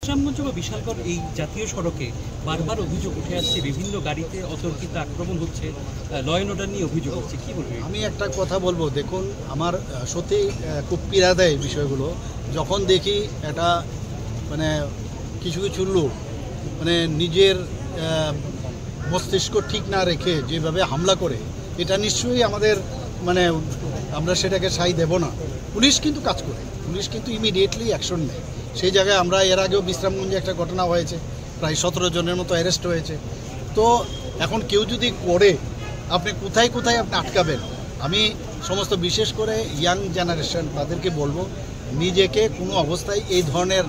বিশ্রামগঞ্জ বা বিশালগড় এই জাতীয় সড়কে বারবার অভিযোগ উঠে আসছে, বিভিন্ন গাড়িতে অতর্কিত আক্রমণ হচ্ছে, ল অ্যান্ড অর্ডার নিয়ে অভিযোগ হচ্ছে, কি বলবেন? আমি একটা কথা বলবো, দেখুন আমার সত্যি খুব পীড়া দেয় বিষয়গুলো যখন দেখি এটা মানে কিছু কিছু লোক মানে নিজের মস্তিষ্ক ঠিক না রেখে যেভাবে হামলা করে, এটা নিশ্চয়ই আমাদের মানে আমরা সেটাকে সাই দেব না। পুলিশ কিন্তু কাজ করে, পুলিশ কিন্তু ইমিডিয়েটলি অ্যাকশন নেয়। সেই জায়গায় আমরা এর আগেও বিশ্রামগঞ্জে একটা ঘটনা হয়েছে, প্রায় 17 জনের মতো অ্যারেস্ট হয়েছে। তো এখন কেউ যদি করে আপনি কোথায় কোথায় আপনি আটকাবেন? আমি সমস্ত বিশেষ করে ইয়াং জেনারেশন তাদেরকে বলবো নিজেকে কোনো অবস্থায় এই ধরনের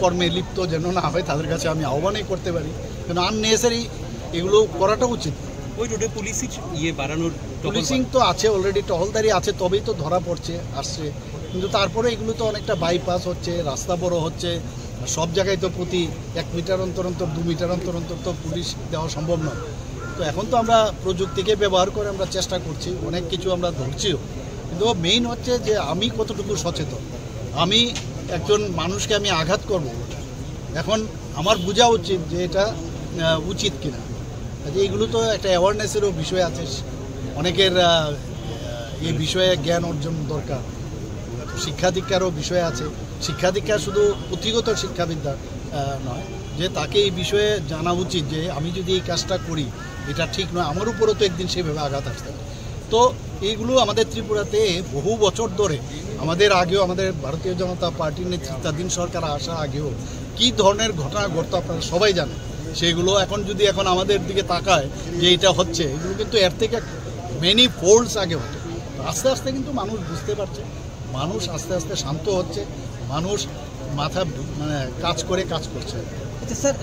কর্মে লিপ্ত যেন না হয়, তাদের কাছে আমি আহ্বানই করতে পারি, কেন আননেসারি এগুলো করাটা উচিত। ওই রোডে পুলিশের বাড়ানোর পুলিশিং তো আছে, অলরেডি টহলদারি আছে, তবেই তো ধরা পড়ছে আসছে, কিন্তু তারপরে এগুলো তো অনেকটা বাইপাস হচ্ছে, রাস্তা বড় হচ্ছে, সব জায়গায় তো প্রতি 1 মিটার অন্তর অন্তর 2 মিটার অন্তর অন্তর তো পুলিশ দেওয়া সম্ভব নয়। তো এখন তো আমরা প্রযুক্তিকে ব্যবহার করে আমরা চেষ্টা করছি, অনেক কিছু আমরা ধরছিও, কিন্তু মেইন হচ্ছে যে আমি কতটুকু সচেতন, আমি একজন মানুষকে আমি আঘাত করব, এখন আমার বোঝা উচিত যে এটা উচিত কিনা। এইগুলো তো একটা অ্যাওয়ারনেসেরও বিষয় আছে, অনেকের এই বিষয়ে জ্ঞান অর্জন দরকার, শিক্ষা দীক্ষারও বিষয় আছে। শিক্ষা দীক্ষা শুধু পুঁথিগত শিক্ষাবিদ্যা নয়, যে তাকে এই বিষয়ে জানা উচিত যে আমি যদি এই কাজটা করি এটা ঠিক নয়, আমার উপরও তো একদিন সেভাবে আঘাত আসতে পারে। তো এইগুলো আমাদের ত্রিপুরাতে বহু বছর ধরে, আমাদের আগেও, আমাদের ভারতীয় জনতা পার্টির নেতৃত্বাধীন সরকার আসার আগেও কী ধরনের ঘটনা ঘটতো আপনারা সবাই জানেন। সেগুলো এখন যদি এখন আমাদের দিকে তাকায় যে এটা হচ্ছে, এগুলো কিন্তু এর থেকে মেনি ফোল্ডস আগে হতো। আস্তে আস্তে কিন্তু মানুষ বুঝতে পারছে, মানুষ আস্তে আস্তে শান্ত হচ্ছে, মানুষ মাথা মানে কাজ করছে। আচ্ছা স্যার,